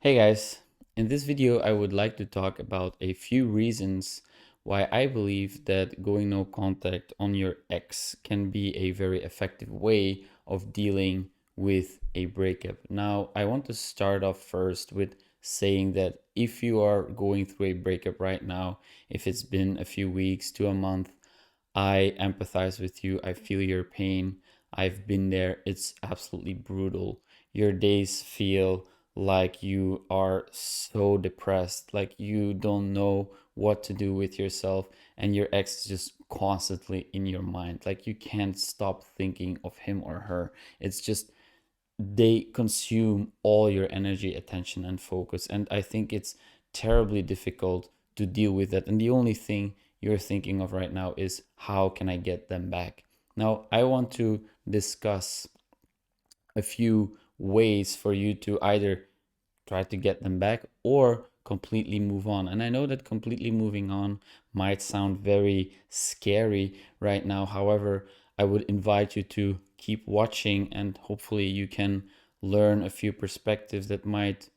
Hey guys, in this video I would like to talk about a few reasons why I believe that going no contact on your ex can be a very effective way of dealing with a breakup. Now, I want to start off first with saying that if you are going through a breakup right now, if it's been a few weeks to a month, I empathize with you. I feel your pain. I've been there. It's absolutely brutal. Your days feel like you are so depressed, like you don't know what to do with yourself, and your ex is just constantly in your mind. Like you can't stop thinking of him or her. It's just they consume all your energy, attention, and focus. And I think it's terribly difficult to deal with that. And the only thing you're thinking of right now is how can I get them back? Now, I want to discuss a few ways for you to either try to get them back or completely move on. And I know that completely moving on might sound very scary right now. However, I would invite you to keep watching and hopefully you can learn a few perspectives that might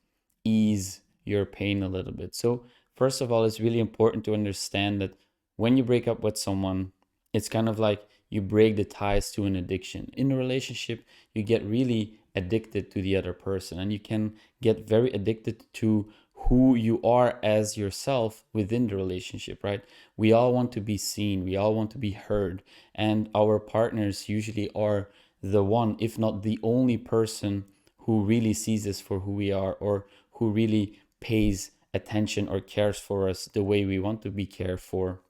ease your pain a little bit. So, first of all, it's really important to understand that when you break up with someone, it's kind of like you break the ties to an addiction. In a relationship, you get really addicted to the other person and you can get very addicted to who you are as yourself within the relationship, right? We all want to be seen, we all want to be heard, and our partners usually are the one, if not the only person who really sees us for who we are or who really pays attention or cares for us the way we want to be cared for.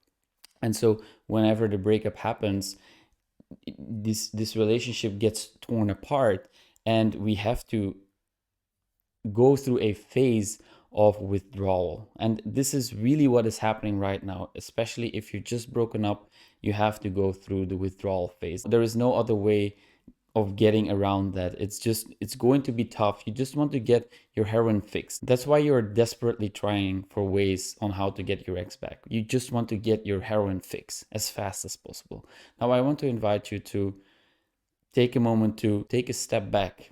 And so whenever the breakup happens, this relationship gets torn apart and we have to go through a phase of withdrawal. And this is really what is happening right now, especially if you're just broken up, you have to go through the withdrawal phase. There is no other way of getting around that. It's going to be tough. You just want to get your heroin fixed. That's why you're desperately trying for ways on how to get your ex back. You just want to get your heroin fix as fast as possible. Now I want to invite you to take a moment to take a step back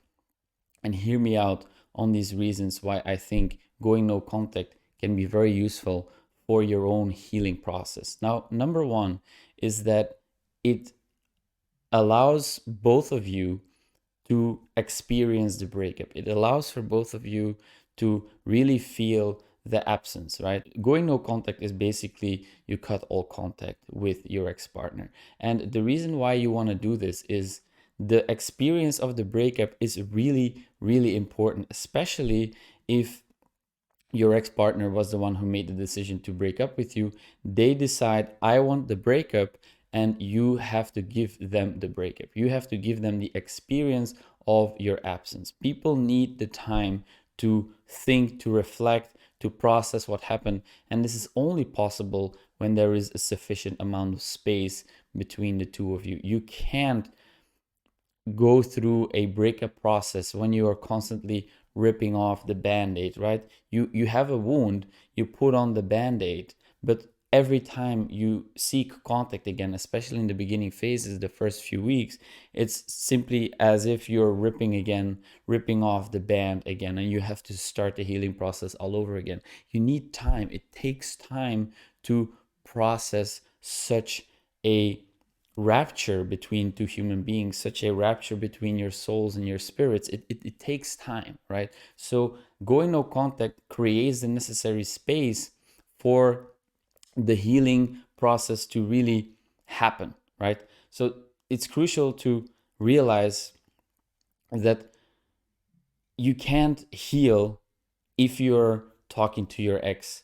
and hear me out on these reasons why I think going no contact can be very useful for your own healing process. Now, number one is that it allows both of you to experience the breakup. It allows for both of you to really feel the absence, right? Going no contact is basically you cut all contact with your ex partner. And the reason why you want to do this is the experience of the breakup is really, really important, especially if your ex partner was the one who made the decision to break up with you. They decide, I want the breakup, and you have to give them the breakup. You have to give them the experience of your absence. People need the time to think, to reflect, to process what happened. And this is only possible when there is a sufficient amount of space between the two of you. You can't go through a breakup process when you are constantly ripping off the band-aid, right? You have a wound, you put on the band-aid, but every time you seek contact again, especially in the beginning phases, the first few weeks, it's simply as if you're ripping off the band again, and you have to start the healing process all over again. You need time. It takes time to process such a rapture between two human beings, such a rapture between your souls and your spirits. It takes time, right? So going no contact creates the necessary space for the healing process to really happen, right? So it's crucial to realize that you can't heal if you're talking to your ex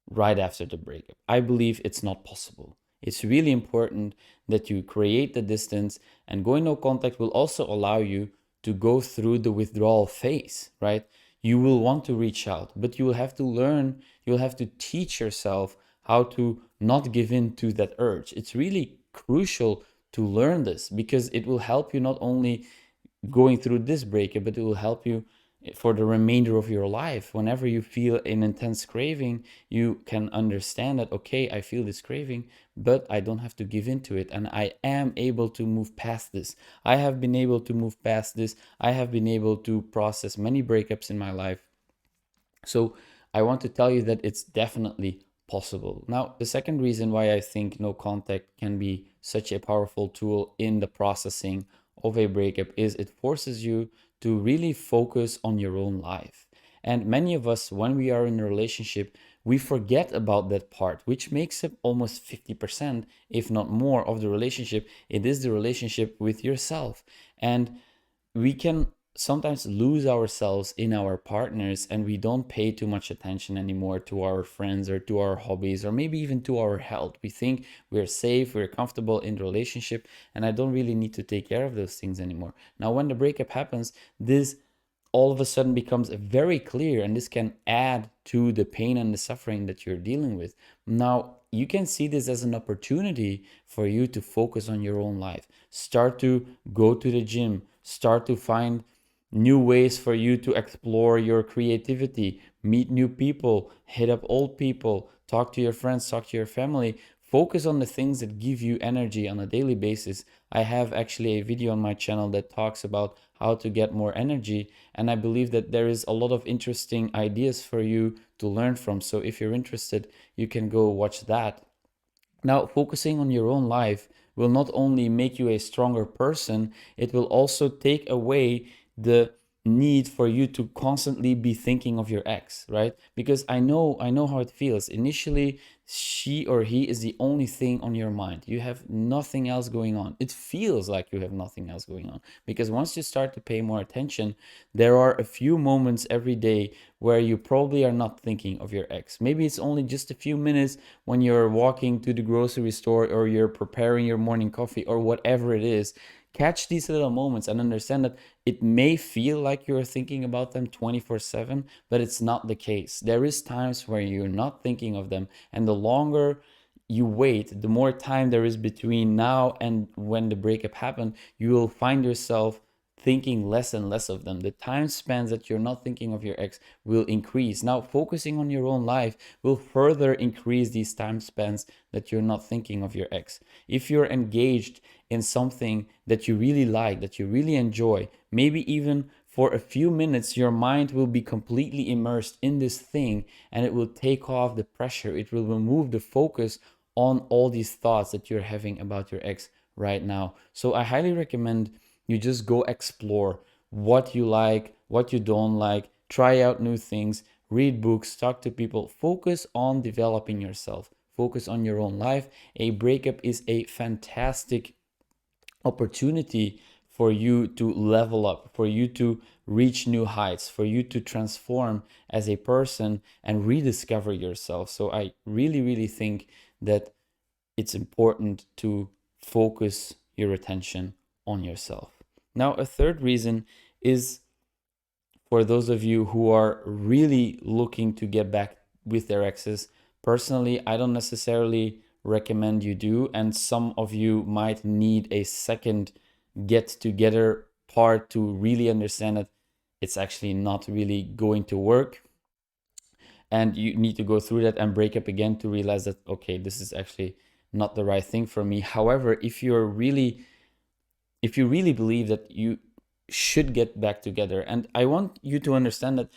right after the breakup. I believe it's not possible. It's really important that you create the distance, and going no contact will also allow you to go through the withdrawal phase, right? You will want to reach out, but you will have to learn, you'll have to teach yourself how to not give in to that urge. It's really crucial to learn this because it will help you not only going through this breakup, but it will help you for the remainder of your life. Whenever you feel an intense craving, you can understand that, okay, I feel this craving, but I don't have to give into it. And I am able to move past this. I have been able to move past this. I have been able to process many breakups in my life. So I want to tell you that it's definitely possible. Now, the second reason why I think no contact can be such a powerful tool in the processing of a breakup is it forces you to really focus on your own life. And many of us, when we are in a relationship, we forget about that part, which makes up almost 50%, if not more, of the relationship. It is the relationship with yourself. And we can sometimes lose ourselves in our partners, and we don't pay too much attention anymore to our friends or to our hobbies or maybe even to our health. We think we're safe, we're comfortable in the relationship, and I don't really need to take care of those things anymore. Now, when the breakup happens, this all of a sudden becomes very clear, and this can add to the pain and the suffering that you're dealing with. Now, you can see this as an opportunity for you to focus on your own life. Start to go to the gym, start to find new ways for you to explore your creativity, meet new people, hit up old people, talk to your friends, talk to your family. Focus on the things that give you energy on a daily basis. I have actually a video on my channel that talks about how to get more energy, and I believe that there is a lot of interesting ideas for you to learn from. So if you're interested, you can go watch that. Now, focusing on your own life will not only make you a stronger person, it will also take away the need for you to constantly be thinking of your ex, right? Because I know how it feels. Initially, she or he is the only thing on your mind. You have nothing else going on. It feels like you have nothing else going on, because once you start to pay more attention, there are a few moments every day where you probably are not thinking of your ex. Maybe it's only just a few minutes when you're walking to the grocery store or you're preparing your morning coffee or whatever it is. Catch these little moments and understand that it may feel like you're thinking about them 24/7, but it's not the case. There is times where you're not thinking of them, and the longer you wait, the more time there is between now and when the breakup happened, you will find yourself thinking less and less of them. The time spans that you're not thinking of your ex will increase. Now, focusing on your own life will further increase these time spans that you're not thinking of your ex. If you're engaged in something that you really like, that you really enjoy, maybe even for a few minutes, your mind will be completely immersed in this thing, and it will take off the pressure. It will remove the focus on all these thoughts that you're having about your ex right now. So I highly recommend you just go explore what you like, what you don't like, try out new things, read books, talk to people, focus on developing yourself, focus on your own life. A breakup is a fantastic opportunity for you to level up, for you to reach new heights, for you to transform as a person and rediscover yourself. So I really, really think that it's important to focus your attention on yourself. Now, a third reason is for those of you who are really looking to get back with their exes. Personally, I don't necessarily recommend you do, and some of you might need a second get together part to really understand that it's actually not really going to work. And you need to go through that and break up again to realize that, okay, this is actually not the right thing for me. However, if you really believe that you should get back together, and I want you to understand that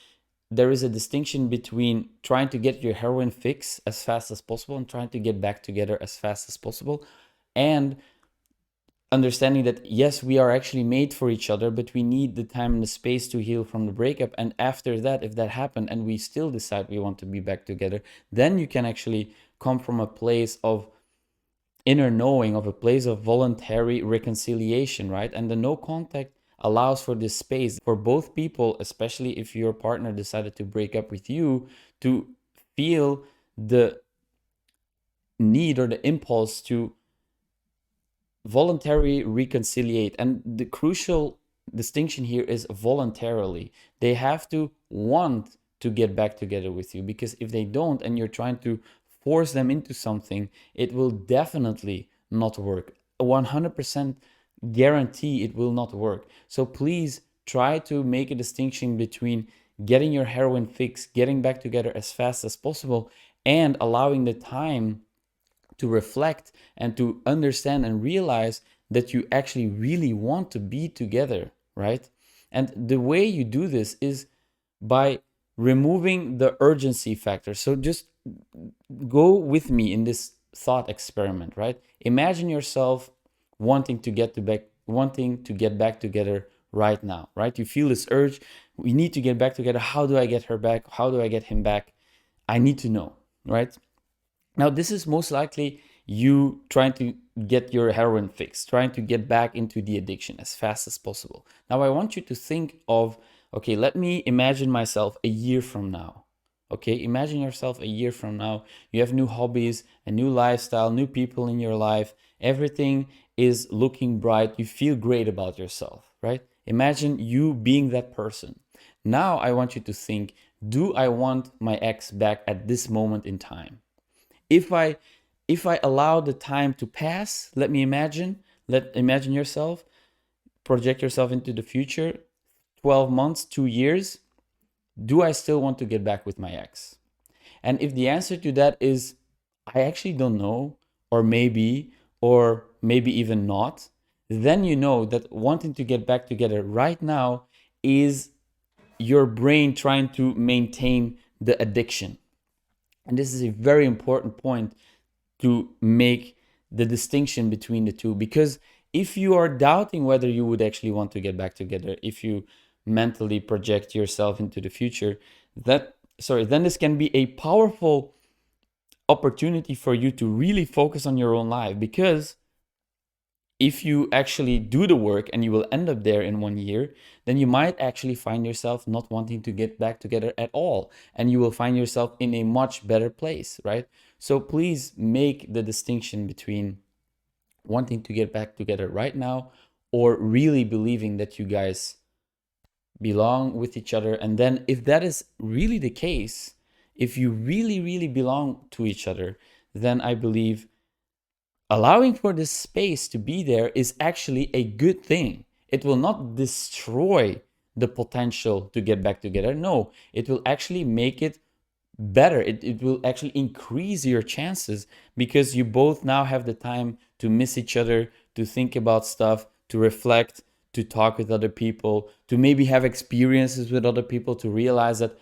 there is a distinction between trying to get your heroin fix as fast as possible and trying to get back together as fast as possible, and understanding that yes, we are actually made for each other, but we need the time and the space to heal from the breakup. And after that, if that happened and we still decide we want to be back together, then you can actually come from a place of inner knowing, of a place of voluntary reconciliation, right? And the no contact allows for this space for both people, especially if your partner decided to break up with you, to feel the need or the impulse to voluntary reconciliate. And the crucial distinction here is voluntarily. They have to want to get back together with you, because if they don't and you're trying to force them into something, it will definitely not work. 100% guarantee it will not work. So please try to make a distinction between getting your heroin fix, getting back together as fast as possible, and allowing the time to reflect and to understand and realize that you actually really want to be together, right? And the way you do this is by removing the urgency factor. So just go with me in this thought experiment, right? Imagine yourself wanting to get back together right now, right? You feel this urge, we need to get back together. How do I get her back? How do I get him back? I need to know, right? Now, this is most likely you trying to get your heroin fix, trying to get back into the addiction as fast as possible. Now, I want you to think of, okay, let me imagine myself a year from now. Okay, imagine yourself a year from now. You have new hobbies, a new lifestyle, new people in your life. Everything is looking bright. You feel great about yourself, right? Imagine you being that person. Now, I want you to think, do I want my ex back at this moment in time? If I allow the time to pass, imagine yourself, project yourself into the future, 12 months, 2 years, do I still want to get back with my ex? And if the answer to that is I actually don't know, or maybe even not, then you know that wanting to get back together right now is your brain trying to maintain the addiction. And this is a very important point to make the distinction between the two, because if you are doubting whether you would actually want to get back together, if you mentally project yourself into the future, then this can be a powerful opportunity for you to really focus on your own life. Because if you actually do the work and you will end up there in 1 year, then you might actually find yourself not wanting to get back together at all. And you will find yourself in a much better place, right? So please make the distinction between wanting to get back together right now or really believing that you guys belong with each other. And then if that is really the case, if you really, really belong to each other, then I believe allowing for this space to be there is actually a good thing. It will not destroy the potential to get back together. No, it will actually make it better. It will actually increase your chances because you both now have the time to miss each other, to think about stuff, to reflect, to talk with other people, to maybe have experiences with other people, to realize that,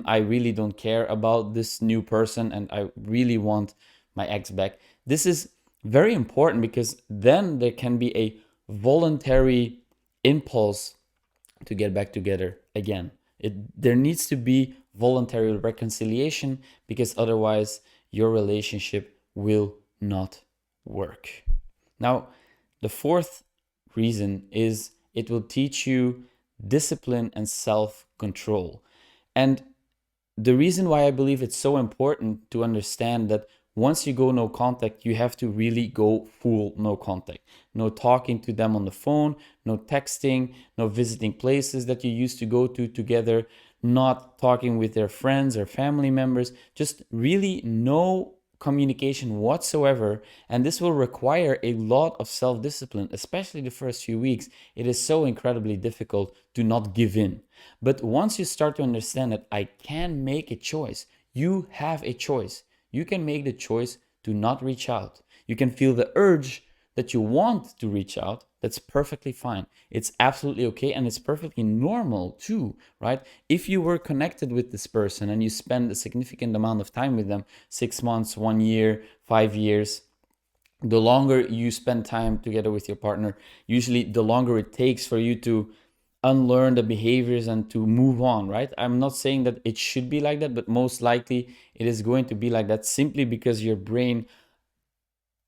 I really don't care about this new person and I really want my ex back. This is very important because then there can be a voluntary impulse to get back together again. There needs to be voluntary reconciliation because otherwise your relationship will not work. Now, the fourth reason is it will teach you discipline and self-control. And the reason why I believe it's so important to understand that once you go no contact, you have to really go full no contact. No talking to them on the phone, no texting, no visiting places that you used to go to together, not talking with their friends or family members, just really no communication whatsoever. And this will require a lot of self-discipline, especially the first few weeks. It is so incredibly difficult to not give in. But once you start to understand that I can make a choice, you have a choice. You can make the choice to not reach out. You can feel the urge that you want to reach out. That's perfectly fine. It's absolutely okay and it's perfectly normal too, right? If you were connected with this person and you spend a significant amount of time with them, 6 months, 1 year, 5 years, the longer you spend time together with your partner, usually the longer it takes for you to unlearn the behaviors and to move on, right? I'm not saying that it should be like that, but most likely it is going to be like that simply because your brain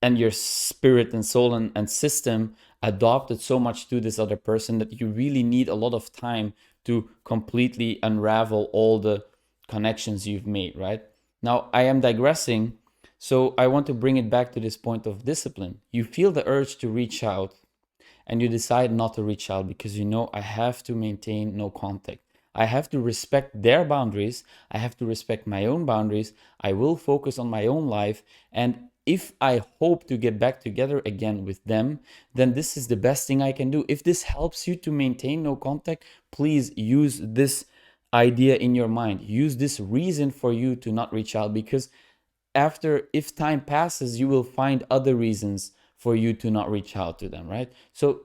and your spirit and soul and system adopted so much to this other person that you really need a lot of time to completely unravel all the connections you've made, right? Now, I am digressing, so I want to bring it back to this point of discipline. You feel the urge to reach out and you decide not to reach out because you know I have to maintain no contact. I have to respect their boundaries. I have to respect my own boundaries. I will focus on my own life. And if I hope to get back together again with them, then this is the best thing I can do. If this helps you to maintain no contact, please use this idea in your mind. Use this reason for you to not reach out, because if time passes, you will find other reasons for you to not reach out to them, right? So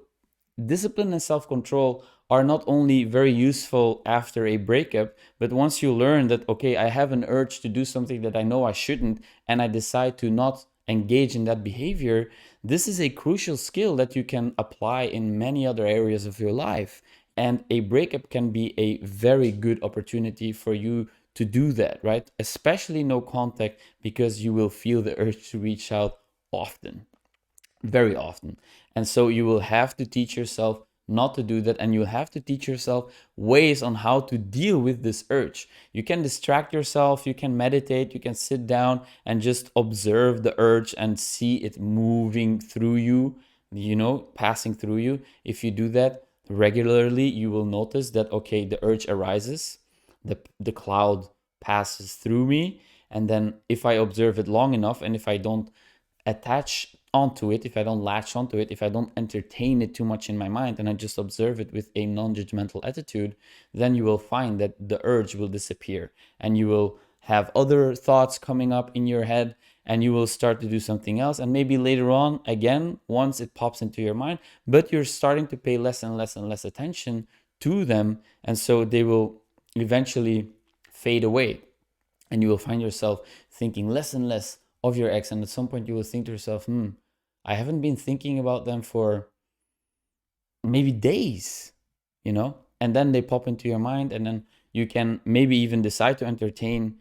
discipline and self-control are not only very useful after a breakup, but once you learn that, okay, I have an urge to do something that I know I shouldn't, and I decide to not engage in that behavior, this is a crucial skill that you can apply in many other areas of your life. And a breakup can be a very good opportunity for you to do that, right? Especially no contact, because you will feel the urge to reach out often, very often. And so you will have to teach yourself not to do that, and you'll have to teach yourself ways on how to deal with this urge. You can distract yourself, you can meditate, you can sit down and just observe the urge and see it moving through you, passing through you. If you do that regularly, you will notice that, okay, the urge arises, the cloud passes through me, and then if I observe it long enough, and if I don't attach onto it, if I don't latch onto it, if I don't entertain it too much in my mind, and I just observe it with a non-judgmental attitude, then you will find that the urge will disappear, and you will have other thoughts coming up in your head, and you will start to do something else. And maybe later on, again, once it pops into your mind, but you're starting to pay less and less and less attention to them, and so they will eventually fade away, and you will find yourself thinking less and less of your ex. And at some point you will think to yourself, I haven't been thinking about them for maybe days, and then they pop into your mind, and then you can maybe even decide to entertain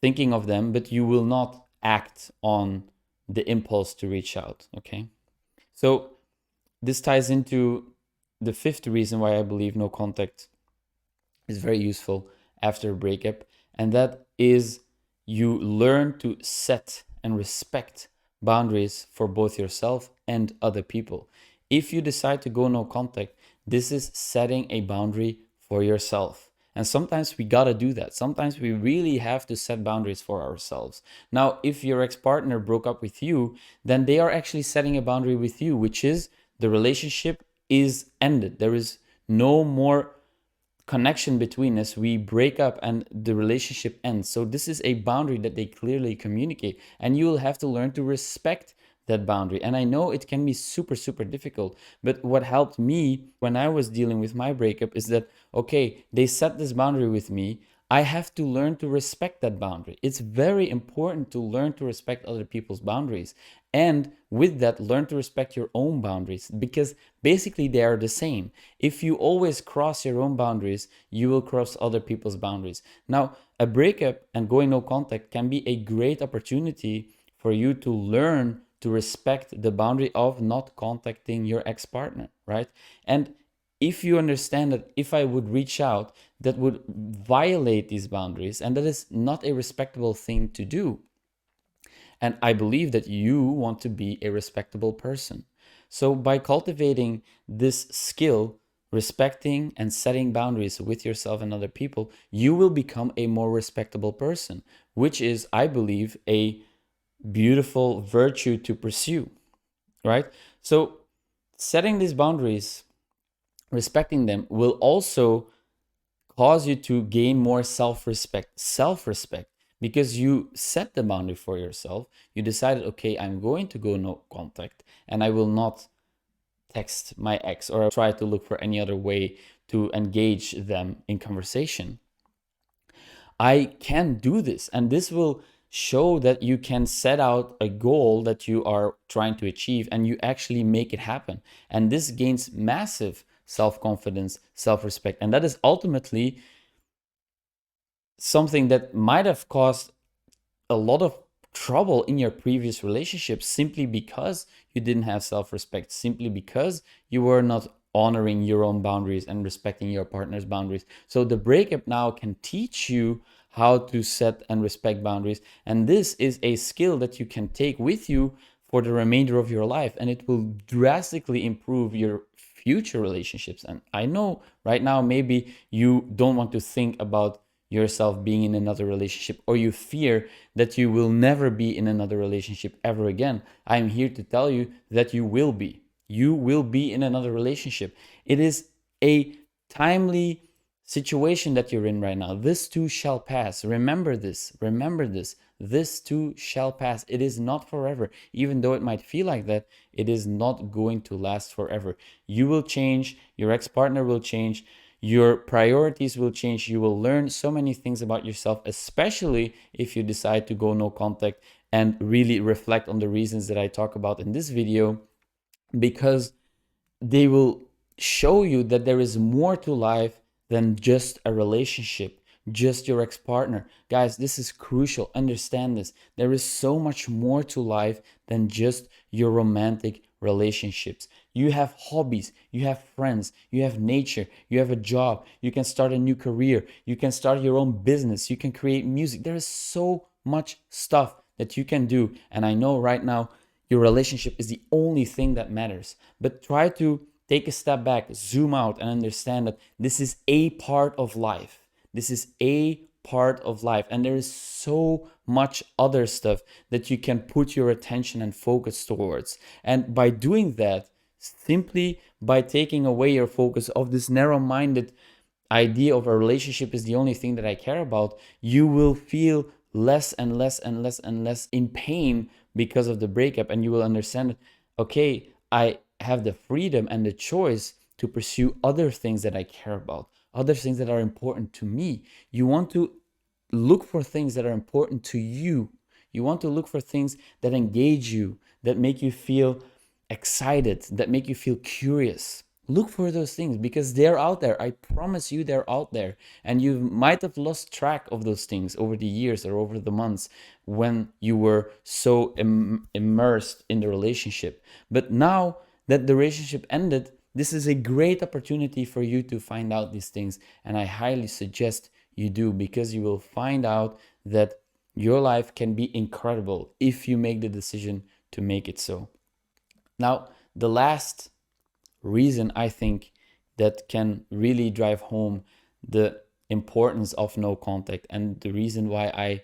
thinking of them, but you will not act on the impulse to reach out. Okay, so this ties into the fifth reason why I believe no contact is very useful after a breakup, and that is you learn to set and respect boundaries for both yourself and other people. If you decide to go no contact, this is setting a boundary for yourself. And sometimes we gotta do that. Sometimes we really have to set boundaries for ourselves. Now, if your ex-partner broke up with you, then they are actually setting a boundary with you, which is the relationship is ended. There is no more connection between us. We break up and the relationship ends. So this is a boundary that they clearly communicate, and you will have to learn to respect that boundary. And I know it can be super, super difficult, but what helped me when I was dealing with my breakup is that, okay, they set this boundary with me. I have to learn to respect that boundary. It's very important to learn to respect other people's boundaries. And with that, learn to respect your own boundaries, because basically they are the same. If you always cross your own boundaries, you will cross other people's boundaries. Now, a breakup and going no contact can be a great opportunity for you to learn to respect the boundary of not contacting your ex-partner, right? And if you understand that if I would reach out, that would violate these boundaries, and that is not a respectable thing to do. And I believe that you want to be a respectable person. So by cultivating this skill, respecting and setting boundaries with yourself and other people, you will become a more respectable person, which is, I believe, a beautiful virtue to pursue, right? So setting these boundaries, respecting them, will also cause you to gain more self-respect, because you set the boundary for yourself. You decided, okay, I'm going to go no contact, and I will not text my ex or try to look for any other way to engage them in conversation. I can do this, and this will show that you can set out a goal that you are trying to achieve, and you actually make it happen. And this gains massive self-confidence, self-respect, and that is ultimately something that might have caused a lot of trouble in your previous relationship, simply because you didn't have self-respect, simply because you were not honoring your own boundaries and respecting your partner's boundaries. So the breakup now can teach you how to set and respect boundaries, and this is a skill that you can take with you for the remainder of your life, and it will drastically improve your future relationships. And I know right now maybe you don't want to think about yourself being in another relationship, or you fear that you will never be in another relationship ever again. I'm here to tell you that you will be. You will be in another relationship. It is a timely situation that you're in right now, this too shall pass. Remember this. Remember this. This too shall pass. It is not forever. Even though it might feel like that, it is not going to last forever. You will change. Your ex-partner will change. Your priorities will change. You will learn so many things about yourself, especially if you decide to go no contact and really reflect on the reasons that I talk about in this video, because they will show you that there is more to life than just a relationship, just your ex-partner. Guys, this is crucial. Understand this. There is so much more to life than just your romantic relationships. You have hobbies, you have friends, you have nature, you have a job, you can start a new career, you can start your own business, you can create music. There is so much stuff that you can do. And I know right now your relationship is the only thing that matters. But try to take a step back, zoom out, and understand that this is a part of life. This is a part of life. And there is so much other stuff that you can put your attention and focus towards. And by doing that, simply by taking away your focus of this narrow-minded idea of a relationship is the only thing that I care about, you will feel less and less and less and less in pain because of the breakup. And you will understand, okay, I have the freedom and the choice to pursue other things that I care about, other things that are important to me. You want to look for things that are important to you. You want to look for things that engage you, that make you feel excited, that make you feel curious. Look for those things because they're out there. I promise you they're out there. And you might have lost track of those things over the years or over the months when you were so immersed in the relationship. But now that the relationship ended, this is a great opportunity for you to find out these things. And I highly suggest you do, because you will find out that your life can be incredible if you make the decision to make it so. Now, the last reason I think that can really drive home the importance of no contact, and the reason why I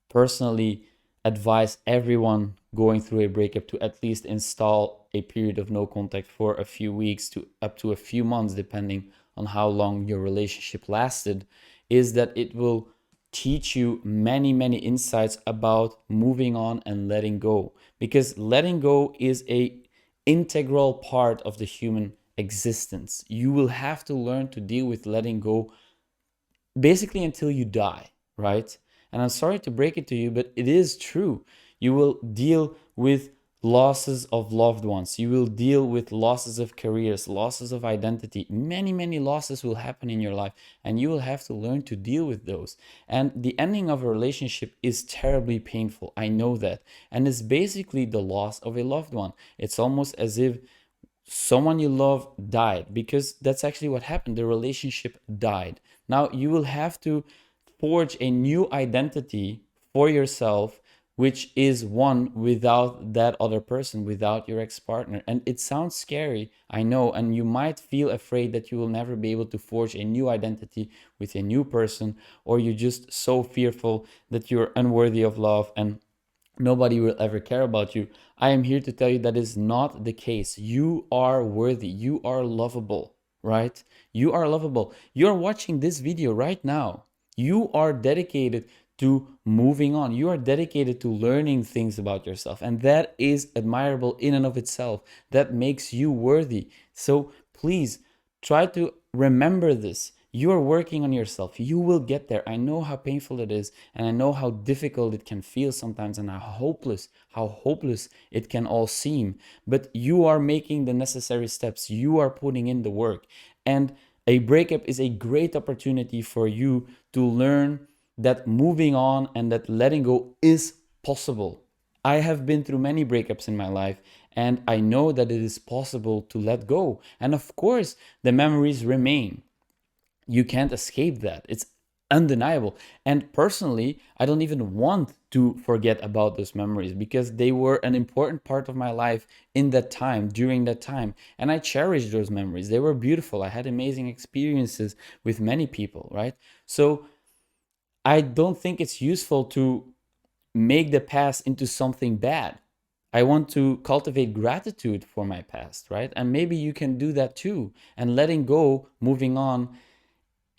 personally advise everyone going through a breakup to at least install a period of no contact for a few weeks to up to a few months, depending on how long your relationship lasted, is that it will teach you many, many insights about moving on and letting go. Because letting go is a integral part of the human existence. You will have to learn to deal with letting go basically until you die, right? And I'm sorry to break it to you, but it is true. You will deal with losses of loved ones. You will deal with losses of careers, losses of identity. Many, many losses will happen in your life, and you will have to learn to deal with those. And the ending of a relationship is terribly painful. I know that. And it's basically the loss of a loved one. It's almost as if someone you love died, because that's actually what happened. The relationship died. Now you will have to forge a new identity for yourself, which is one without that other person, without your ex-partner. And it sounds scary, I know, and you might feel afraid that you will never be able to forge a new identity with a new person, or you're just so fearful that you're unworthy of love and nobody will ever care about you. I am here to tell you that is not the case. You are worthy. You are lovable, right? You are lovable. You're watching this video right now. You are dedicated to moving on. You are dedicated to learning things about yourself. And that is admirable in and of itself. That makes you worthy. So please try to remember this. You are working on yourself. You will get there. I know how painful it is, and I know how difficult it can feel sometimes, and how hopeless it can all seem. But you are making the necessary steps. You are putting in the work. And a breakup is a great opportunity for you to learn that moving on and that letting go is possible. I have been through many breakups in my life, and I know that it is possible to let go. And of course, the memories remain. You can't escape that. It's undeniable. And personally, I don't even want to forget about those memories, because they were an important part of my life in that time, during that time. And I cherish those memories. They were beautiful. I had amazing experiences with many people, right? So I don't think it's useful to make the past into something bad. I want to cultivate gratitude for my past, right? And maybe you can do that too. And letting go, moving on,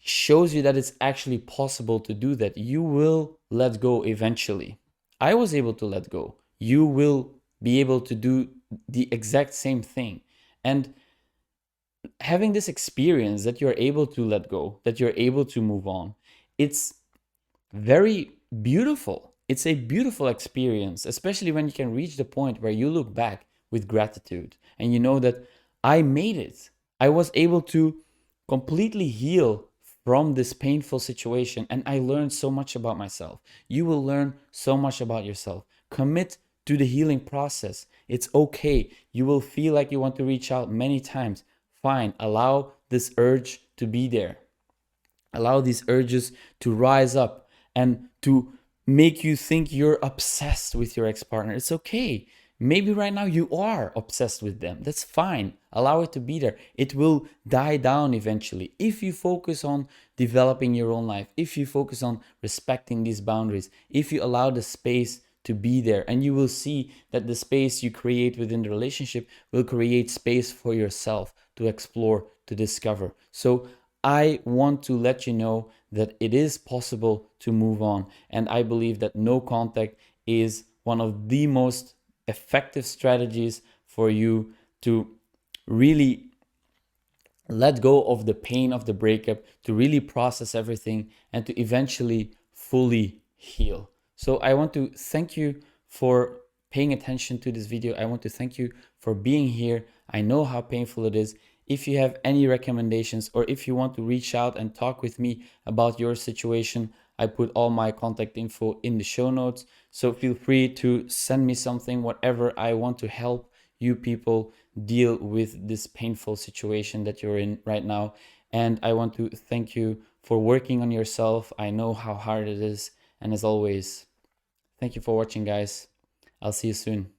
shows you that it's actually possible to do that. You will let go eventually. I was able to let go. You will be able to do the exact same thing. And having this experience that you're able to let go, that you're able to move on, it's very beautiful. It's a beautiful experience, especially when you can reach the point where you look back with gratitude and you know that I made it. I was able to completely heal from this painful situation and I learned so much about myself. You will learn so much about yourself. Commit to the healing process. It's okay. You will feel like you want to reach out many times. Fine. Allow this urge to be there. Allow these urges to rise up and to make you think you're obsessed with your ex-partner. It's okay. Maybe right now you are obsessed with them. That's fine. Allow it to be there. It will die down eventually. If you focus on developing your own life, if you focus on respecting these boundaries, if you allow the space to be there, and you will see that the space you create within the relationship will create space for yourself to explore, to discover. So I want to let you know that it is possible to move on. And I believe that no contact is one of the most effective strategies for you to really let go of the pain of the breakup, to really process everything, and to eventually fully heal. So I want to thank you for paying attention to this video. I want to thank you for being here. I know how painful it is. If you have any recommendations or if you want to reach out and talk with me about your situation, I put all my contact info in the show notes. So feel free to send me something, whatever. I want to help you people deal with this painful situation that you're in right now. And I want to thank you for working on yourself. I know how hard it is. And as always, thank you for watching, guys. I'll see you soon.